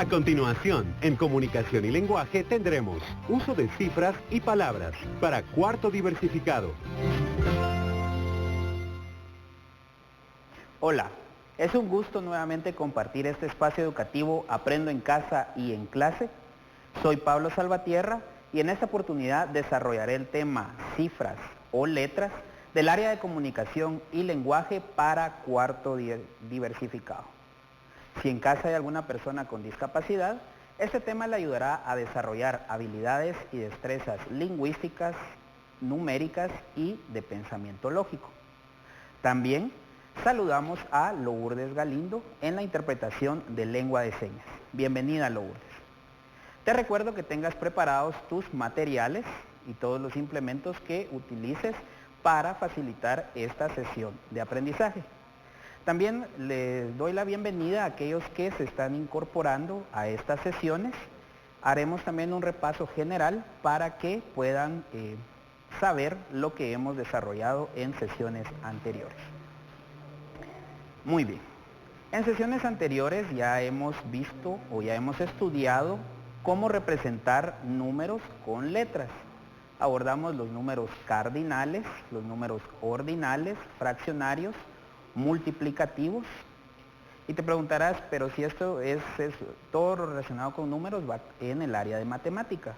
A continuación, en Comunicación y Lenguaje tendremos uso de cifras y palabras para cuarto diversificado. Hola, es un gusto nuevamente compartir este espacio educativo Aprendo en Casa y en Clase. Soy Pablo Salvatierra y en esta oportunidad desarrollaré el tema cifras o letras del área de Comunicación y Lenguaje para cuarto diversificado. Si en casa hay alguna persona con discapacidad, este tema le ayudará a desarrollar habilidades y destrezas lingüísticas, numéricas y de pensamiento lógico. También saludamos a Lourdes Galindo en la interpretación de lengua de señas. Bienvenida, Lourdes. Te recuerdo que tengas preparados tus materiales y todos los implementos que utilices para facilitar esta sesión de aprendizaje. También les doy la bienvenida a aquellos que se están incorporando a estas sesiones. Haremos también un repaso general para que puedan saber lo que hemos desarrollado en sesiones anteriores. Muy bien. En sesiones anteriores ya hemos visto o ya hemos estudiado cómo representar números con letras. Abordamos los números cardinales, los números ordinales, fraccionarios, multiplicativos. Y te preguntarás, pero si esto es todo lo relacionado con números, va en el área de matemática.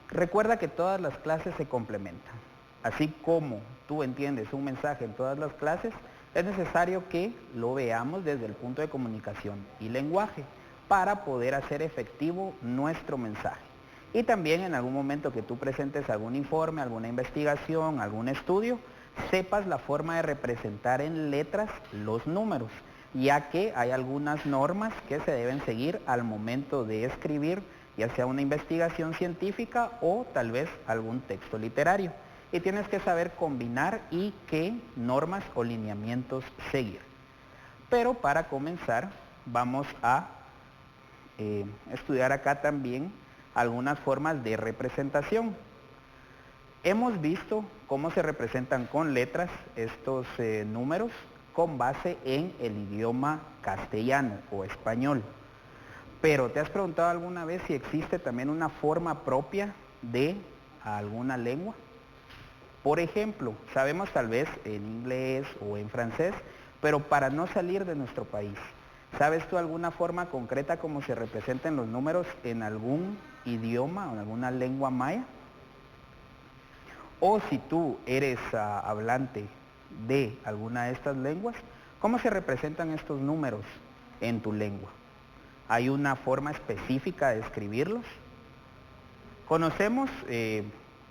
Recuerda que todas las clases se complementan. Así como tú entiendes un mensaje en todas las clases, es necesario que lo veamos desde el punto de comunicación y lenguaje para poder hacer efectivo nuestro mensaje. Y también en algún momento que tú presentes algún informe, alguna investigación, algún estudio, sepas la forma de representar en letras los números, ya que hay algunas normas que se deben seguir al momento de escribir, ya sea una investigación científica o tal vez algún texto literario. Y tienes que saber combinar y qué normas o lineamientos seguir. Pero para comenzar, vamos a estudiar acá también algunas formas de representación. Hemos visto cómo se representan con letras estos números con base en el idioma castellano o español. Pero ¿te has preguntado alguna vez si existe también una forma propia de alguna lengua? Por ejemplo, sabemos tal vez en inglés o en francés, pero para no salir de nuestro país, ¿sabes tú alguna forma concreta cómo se representan los números en algún idioma o en alguna lengua maya? O si tú eres hablante de alguna de estas lenguas, ¿cómo se representan estos números en tu lengua? ¿Hay una forma específica de escribirlos? Conocemos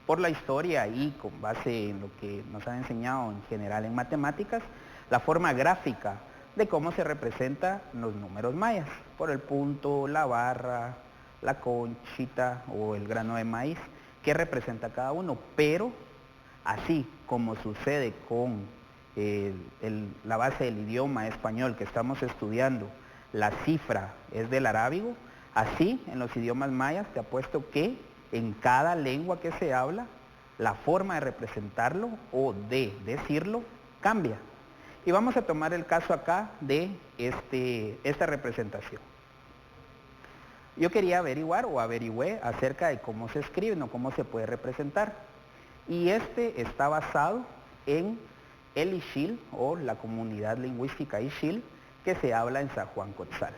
por la historia y con base en lo que nos han enseñado en general en matemáticas, la forma gráfica de cómo se representan los números mayas, por el punto, la barra, la conchita o el grano de maíz, que representa cada uno, pero así como sucede con la base del idioma español que estamos estudiando, la cifra es del arábigo, así en los idiomas mayas te apuesto que en cada lengua que se habla, la forma de representarlo o de decirlo cambia. Y vamos a tomar el caso acá de esta representación. Yo quería averiguar o averigüé acerca de cómo se escriben o cómo se puede representar. Y está basado en el Ixil o la comunidad lingüística Ixil que se habla en San Juan Cotzal.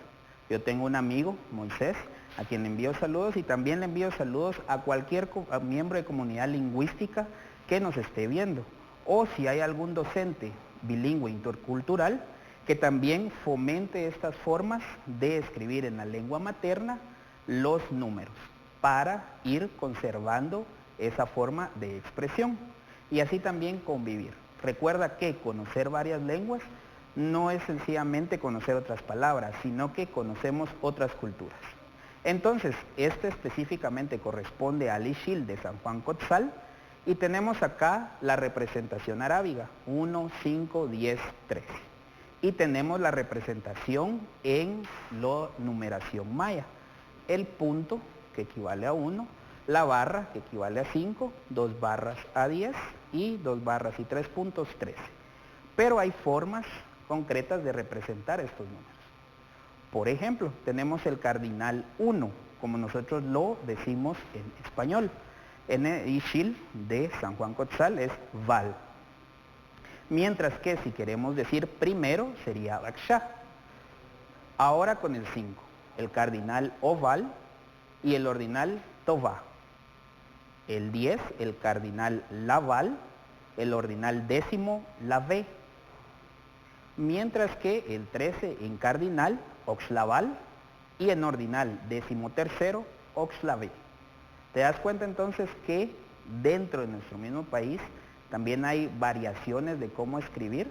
Yo tengo un amigo, Moisés, a quien le envío saludos y también le envío saludos a cualquier miembro de comunidad lingüística que nos esté viendo. O si hay algún docente bilingüe intercultural que también fomente estas formas de escribir en la lengua materna los números para ir conservando esa forma de expresión y así también convivir. Recuerda que conocer varias lenguas no es sencillamente conocer otras palabras, sino que conocemos otras culturas. Entonces, este específicamente corresponde al Ixil de San Juan Cotzal y tenemos acá la representación arábiga, 1, 5, 10, 13. Y tenemos la representación en la numeración maya, el punto que equivale a 1, la barra que equivale a 5, 2 barras a 10 y 2 barras y 3 puntos 13. Pero hay formas concretas de representar estos números. Por ejemplo, tenemos el cardinal 1, como nosotros lo decimos en español. En el Ixil de San Juan Cotzal es Val. Mientras que si queremos decir primero sería Baksha. Ahora con el 5, el cardinal Oval y el ordinal Tová. El 10, el cardinal Laval, el ordinal décimo Lavé. Mientras que el 13 en cardinal Oxlaval y en ordinal décimo tercero Oxlavé. ¿Te das cuenta entonces que dentro de nuestro mismo país también hay variaciones de cómo escribir?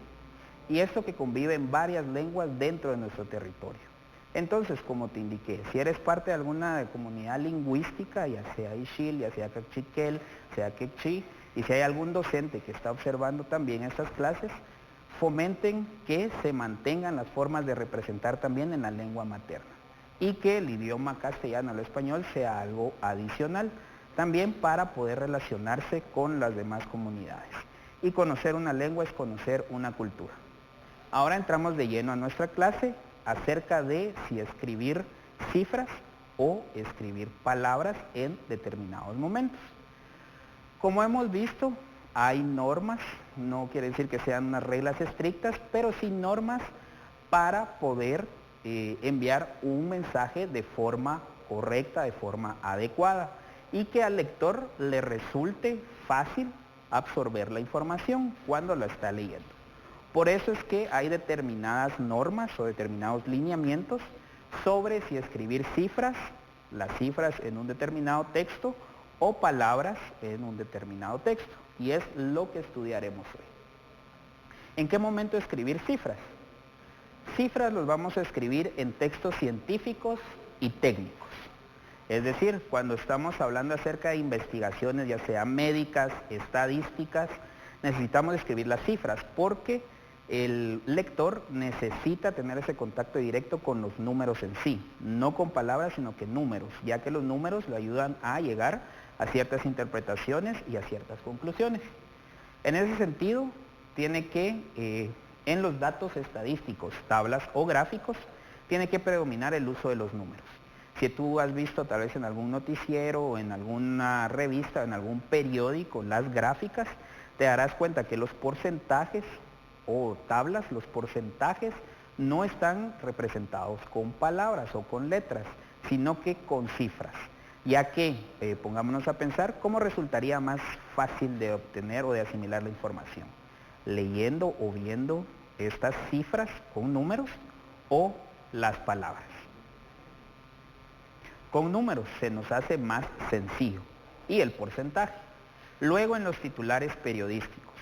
Y esto que convive en varias lenguas dentro de nuestro territorio. Entonces, como te indiqué, si eres parte de alguna comunidad lingüística, ya sea Ixil, ya sea Cachiquel, sea Quechí, y si hay algún docente que está observando también estas clases, fomenten que se mantengan las formas de representar también en la lengua materna y que el idioma castellano o el español sea algo adicional, también para poder relacionarse con las demás comunidades. Y conocer una lengua es conocer una cultura. Ahora entramos de lleno a nuestra clase acerca de si escribir cifras o escribir palabras en determinados momentos. Como hemos visto, hay normas, no quiere decir que sean unas reglas estrictas, pero sí normas para poder enviar un mensaje de forma correcta, de forma adecuada, y que al lector le resulte fácil absorber la información cuando la está leyendo. Por eso es que hay determinadas normas o determinados lineamientos sobre si escribir cifras, las cifras en un determinado texto, o palabras en un determinado texto. Y es lo que estudiaremos hoy. ¿En qué momento escribir cifras? Cifras los vamos a escribir en textos científicos y técnicos. Es decir, cuando estamos hablando acerca de investigaciones, ya sean médicas, estadísticas, necesitamos escribir las cifras porque el lector necesita tener ese contacto directo con los números en sí, no con palabras, sino que números, ya que los números le ayudan a llegar a ciertas interpretaciones y a ciertas conclusiones. En ese sentido, tiene que, en los datos estadísticos, tablas o gráficos, tiene que predominar el uso de los números. Si tú has visto tal vez en algún noticiero o en alguna revista o en algún periódico las gráficas, te darás cuenta que los porcentajes o tablas, los porcentajes no están representados con palabras o con letras, sino que con cifras. Ya que, pongámonos a pensar, ¿cómo resultaría más fácil de obtener o de asimilar la información? ¿Leyendo o viendo estas cifras con números o las palabras? Con números se nos hace más sencillo. Y el porcentaje. Luego en los titulares periodísticos.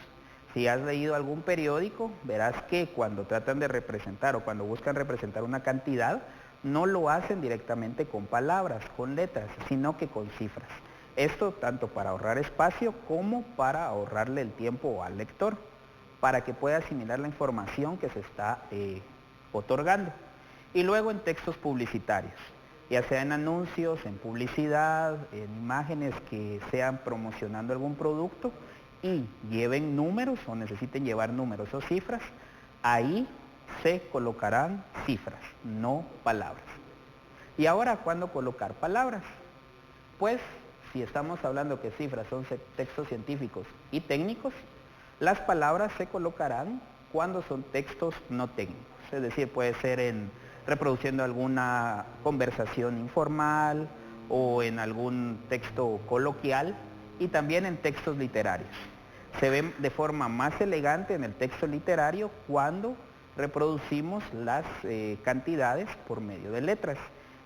Si has leído algún periódico, verás que cuando tratan de representar o cuando buscan representar una cantidad, no lo hacen directamente con palabras, con letras, sino que con cifras. Esto tanto para ahorrar espacio como para ahorrarle el tiempo al lector, para que pueda asimilar la información que se está otorgando. Y luego en textos publicitarios, ya sea en anuncios, en publicidad, en imágenes que sean promocionando algún producto y lleven números o necesiten llevar números o cifras, ahí se colocarán cifras, no palabras. ¿Y ahora cuándo colocar palabras? Pues si estamos hablando que cifras son textos científicos y técnicos, las palabras se colocarán cuando son textos no técnicos. Es decir, puede ser reproduciendo alguna conversación informal o en algún texto coloquial y también en textos literarios. Se ve de forma más elegante en el texto literario cuando reproducimos las cantidades por medio de letras.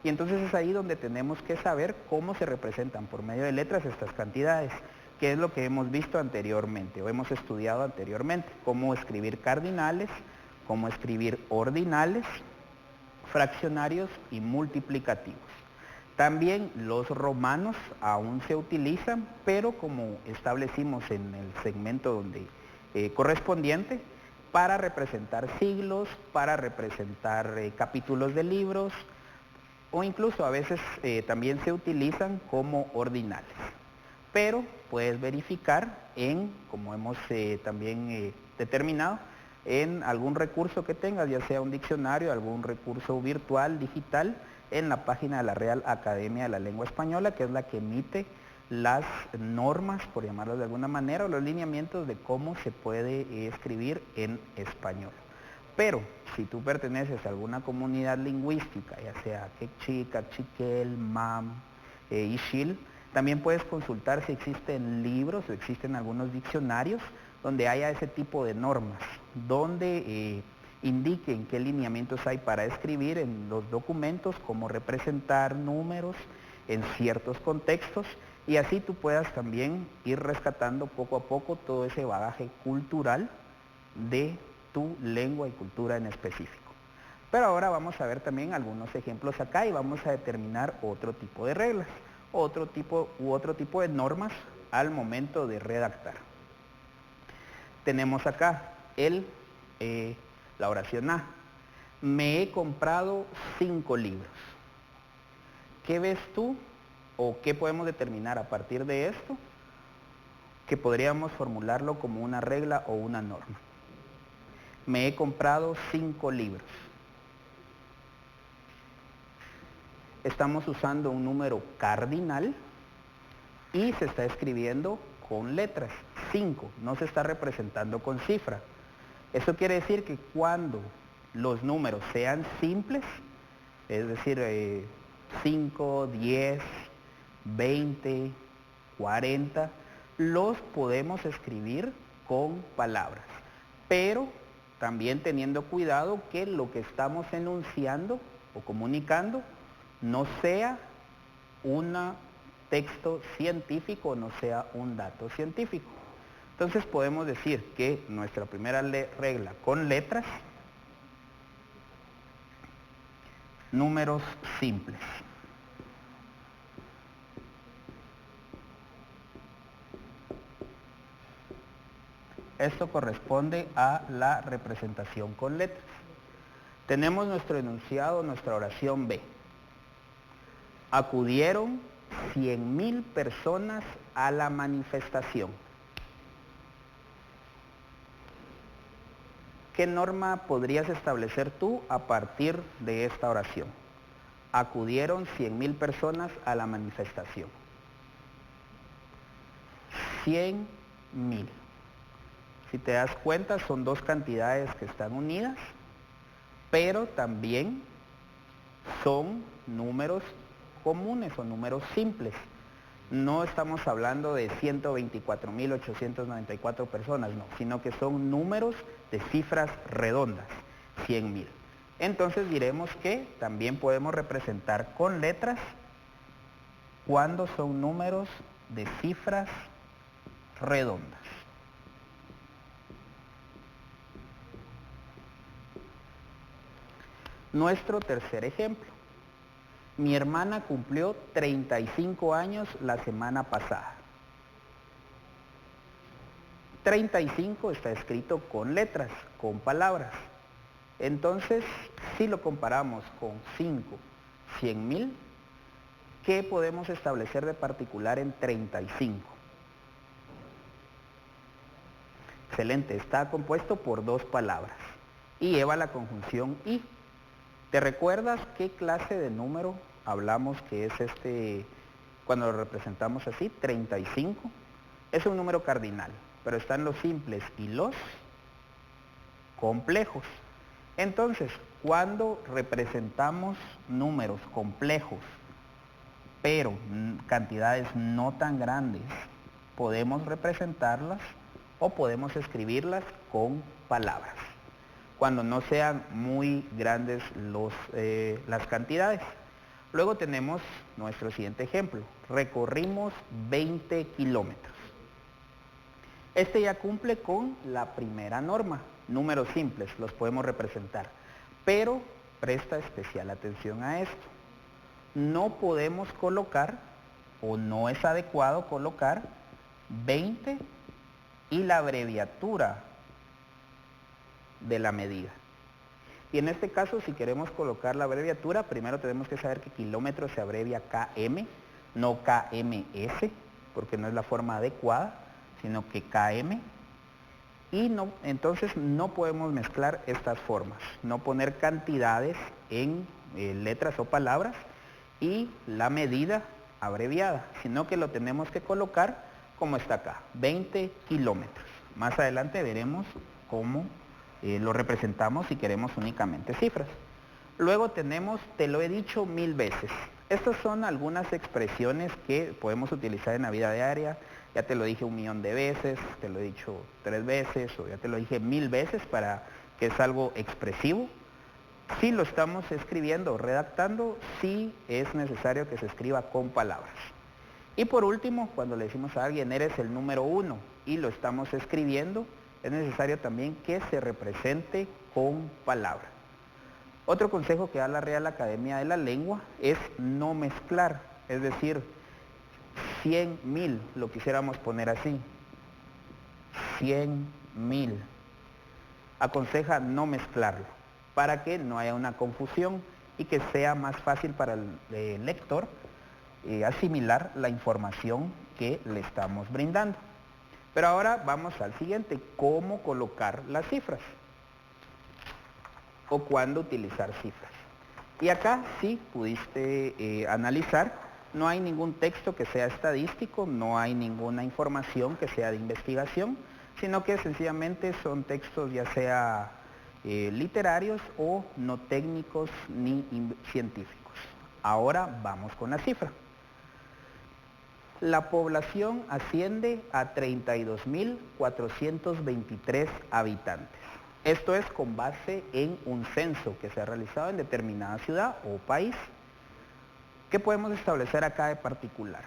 Y entonces es ahí donde tenemos que saber cómo se representan por medio de letras estas cantidades, que es lo que hemos visto anteriormente o hemos estudiado anteriormente, cómo escribir cardinales, cómo escribir ordinales, fraccionarios y multiplicativos. También los romanos aún se utilizan, pero como establecimos en el segmento correspondiente, para representar siglos, para representar capítulos de libros, o incluso a veces también se utilizan como ordinales. Pero puedes verificar como hemos también determinado, en algún recurso que tengas, ya sea un diccionario, algún recurso virtual, digital, en la página de la Real Academia de la Lengua Española, que es la que emite las normas, por llamarlas de alguna manera, o los lineamientos de cómo se puede escribir en español. Pero si tú perteneces a alguna comunidad lingüística, ya sea Quechí, Cachiquel, Mam, Ixil, también puedes consultar si existen libros o existen algunos diccionarios donde haya ese tipo de normas, donde indiquen qué lineamientos hay para escribir en los documentos, cómo representar números en ciertos contextos, y así tú puedas también ir rescatando poco a poco todo ese bagaje cultural de tu lengua y cultura en específico. Pero ahora vamos a ver también algunos ejemplos acá y vamos a determinar otro tipo de reglas, otro tipo de normas al momento de redactar. Tenemos acá la oración A. Me he comprado 5 libros. ¿Qué ves tú o qué podemos determinar a partir de esto? Que podríamos formularlo como una regla o una norma. Me he comprado 5 libros. Estamos usando un número cardinal y se está escribiendo con letras. 5, no se está representando con cifra. Eso quiere decir que cuando los números sean simples, es decir, 5, 10, 20, 40, los podemos escribir con palabras, pero también teniendo cuidado que lo que estamos enunciando o comunicando no sea un texto científico, no sea un dato científico. Entonces podemos decir que nuestra primera regla con letras, números simples. Esto corresponde a la representación con letras. Tenemos nuestro enunciado, nuestra oración B. Acudieron 100,000 personas a la manifestación. ¿Qué norma podrías establecer tú a partir de esta oración? Acudieron 100,000 personas a la manifestación. 100,000. Si te das cuenta, son dos cantidades que están unidas, pero también son números comunes o números simples. No estamos hablando de 124,894 personas, no, sino que son números de cifras redondas, 100,000. Entonces diremos que también podemos representar con letras cuando son números de cifras redondas. Nuestro tercer ejemplo. Mi hermana cumplió 35 años la semana pasada. 35 está escrito con letras, con palabras. Entonces, si lo comparamos con 5, 100,000, ¿qué podemos establecer de particular en 35? Excelente, está compuesto por 2 palabras y lleva la conjunción y. ¿Te recuerdas qué clase de número hablamos que es cuando lo representamos así? 35. Es un número cardinal, pero están los simples y los complejos. Entonces, cuando representamos números complejos, pero cantidades no tan grandes, podemos representarlas o podemos escribirlas con palabras, cuando no sean muy grandes las cantidades. Luego tenemos nuestro siguiente ejemplo. Recorrimos 20 kilómetros. Este ya cumple con la primera norma. Números simples los podemos representar. Pero presta especial atención a esto. No podemos colocar, o no es adecuado colocar, 20 y la abreviatura de la medida. Y en este caso, si queremos colocar la abreviatura, primero tenemos que saber que kilómetro se abrevia KM, no KMS, porque no es la forma adecuada, sino que KM. Y no, entonces no podemos mezclar estas formas, no poner cantidades en letras o palabras y la medida abreviada, sino que lo tenemos que colocar como está acá, 20 kilómetros. Más adelante veremos cómo lo representamos si queremos únicamente cifras. Luego tenemos, te lo he dicho 1000 veces. Estas son algunas expresiones que podemos utilizar en la vida diaria. Ya te lo dije 1.000.000 de veces, te lo he dicho 3 veces o ya te lo dije 1000 veces para que es algo expresivo. Si lo estamos escribiendo o redactando, sí es necesario que se escriba con palabras. Y por último, cuando le decimos a alguien, eres el número 1 y lo estamos escribiendo, es necesario también que se represente con palabras. Otro consejo que da la Real Academia de la Lengua es no mezclar, es decir, 100.000, lo quisiéramos poner así, 100.000. Aconseja no mezclarlo para que no haya una confusión y que sea más fácil para el lector asimilar la información que le estamos brindando. Pero ahora vamos al siguiente, cómo colocar las cifras o cuándo utilizar cifras. Y acá sí pudiste analizar, no hay ningún texto que sea estadístico, no hay ninguna información que sea de investigación, sino que sencillamente son textos ya sea literarios o no técnicos ni científicos. Ahora vamos con la cifra. La población asciende a 32.423 habitantes. Esto es con base en un censo que se ha realizado en determinada ciudad o país. ¿Qué podemos establecer acá de particular?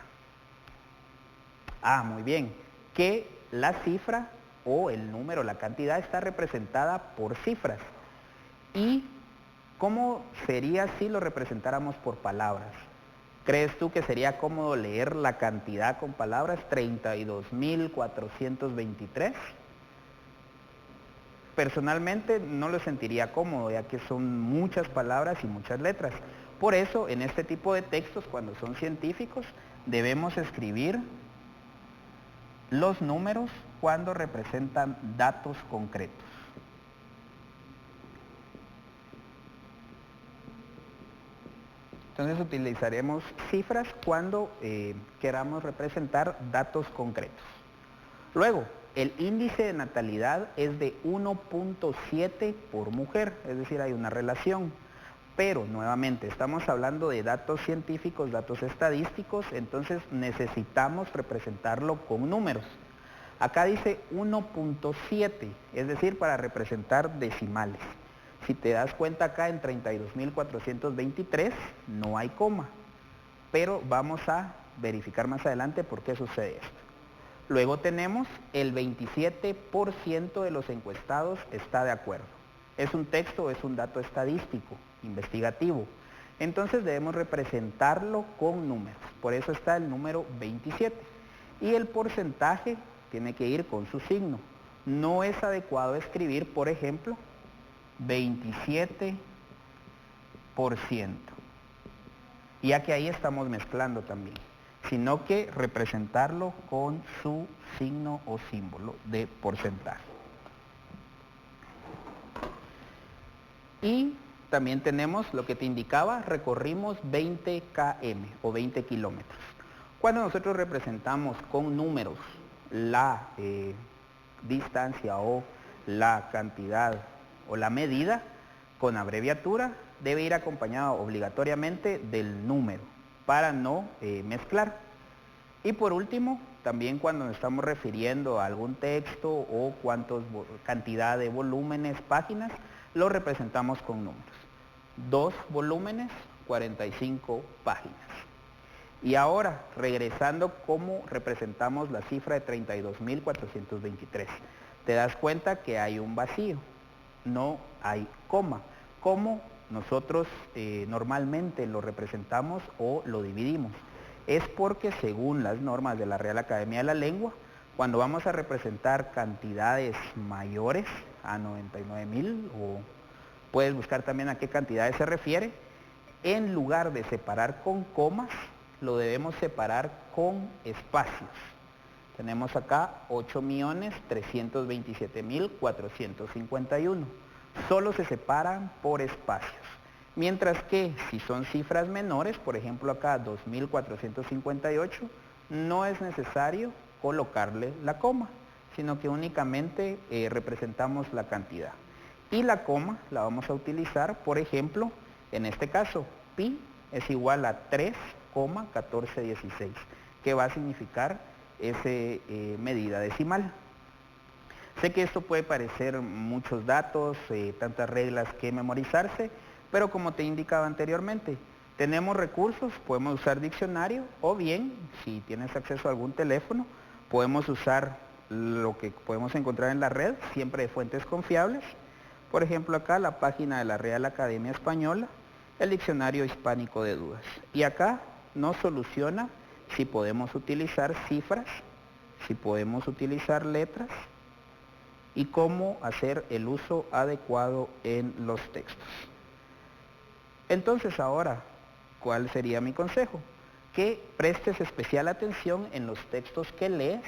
Muy bien, que la cifra o el número, la cantidad está representada por cifras. ¿Y cómo sería si lo representáramos por palabras? ¿Crees tú que sería cómodo leer la cantidad con palabras? 32.423. Personalmente no lo sentiría cómodo, ya que son muchas palabras y muchas letras. Por eso, en este tipo de textos, cuando son científicos, debemos escribir los números cuando representan datos concretos. Entonces utilizaremos cifras cuando queramos representar datos concretos. Luego, el índice de natalidad es de 1.7 por mujer, es decir, hay una relación. Pero, nuevamente, estamos hablando de datos científicos, datos estadísticos, entonces necesitamos representarlo con números. Acá dice 1.7, es decir, para representar decimales. Si te das cuenta acá en 32.423 no hay coma, pero vamos a verificar más adelante por qué sucede esto. Luego tenemos el 27% de los encuestados está de acuerdo. Es un texto, es un dato estadístico, investigativo. Entonces debemos representarlo con números, por eso está el número 27. Y el porcentaje tiene que ir con su signo. No es adecuado escribir, por ejemplo, 27%, ya que ahí estamos mezclando también, sino que representarlo con su signo o símbolo de porcentaje. Y también tenemos lo que te indicaba, recorrimos 20 km o 20 kilómetros. Cuando nosotros representamos con números la distancia o la cantidad o la medida con abreviatura, debe ir acompañado obligatoriamente del número para no mezclar. Y por último, también cuando nos estamos refiriendo a algún texto o cantidad de volúmenes, páginas, lo representamos con números. 2 volúmenes, 45 páginas. Y ahora, regresando cómo representamos la cifra de 32.423. Te das cuenta que hay un vacío, no hay coma. ¿Cómo nosotros normalmente lo representamos o lo dividimos? Es porque según las normas de la Real Academia de la Lengua, cuando vamos a representar cantidades mayores a 99.000, o puedes buscar también a qué cantidades se refiere, en lugar de separar con comas, lo debemos separar con espacios. Tenemos acá 8.327.451. Solo se separan por espacios. Mientras que si son cifras menores, por ejemplo acá 2.458, no es necesario colocarle la coma, sino que únicamente representamos la cantidad. Y la coma la vamos a utilizar, por ejemplo, en este caso, pi es igual a 3,1416, que va a significar esa medida decimal. Sé que esto puede parecer muchos datos, tantas reglas que memorizarse, pero como te indicaba anteriormente, tenemos recursos, podemos usar diccionario o bien, si tienes acceso a algún teléfono, podemos usar lo que podemos encontrar en la red, siempre de fuentes confiables. Por ejemplo, acá la página de la Real Academia Española, el Diccionario Hispánico de Dudas. Y acá nos soluciona si podemos utilizar cifras, si podemos utilizar letras y cómo hacer el uso adecuado en los textos. Entonces ahora, ¿cuál sería mi consejo? Que prestes especial atención en los textos que lees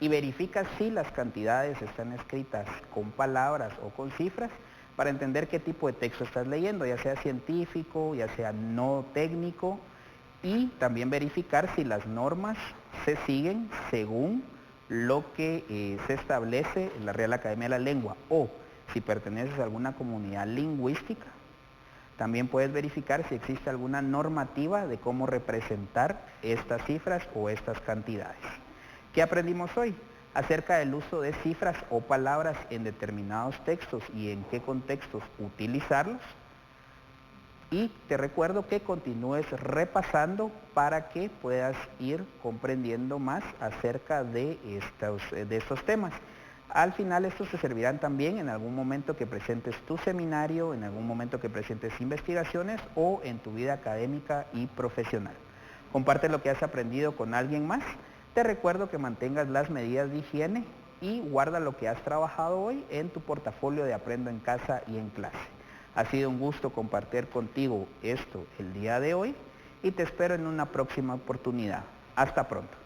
y verifica si las cantidades están escritas con palabras o con cifras para entender qué tipo de texto estás leyendo, ya sea científico, ya sea no técnico, y también verificar si las normas se siguen según lo que se establece en la Real Academia de la Lengua, o si perteneces a alguna comunidad lingüística. También puedes verificar si existe alguna normativa de cómo representar estas cifras o estas cantidades. ¿Qué aprendimos hoy? Acerca del uso de cifras o palabras en determinados textos y en qué contextos utilizarlos. Y te recuerdo que continúes repasando para que puedas ir comprendiendo más acerca de estos temas. Al final estos te servirán también en algún momento que presentes tu seminario, en algún momento que presentes investigaciones o en tu vida académica y profesional. Comparte lo que has aprendido con alguien más. Te recuerdo que mantengas las medidas de higiene y guarda lo que has trabajado hoy en tu portafolio de Aprendo en Casa y en Clase. Ha sido un gusto compartir contigo esto el día de hoy y te espero en una próxima oportunidad. Hasta pronto.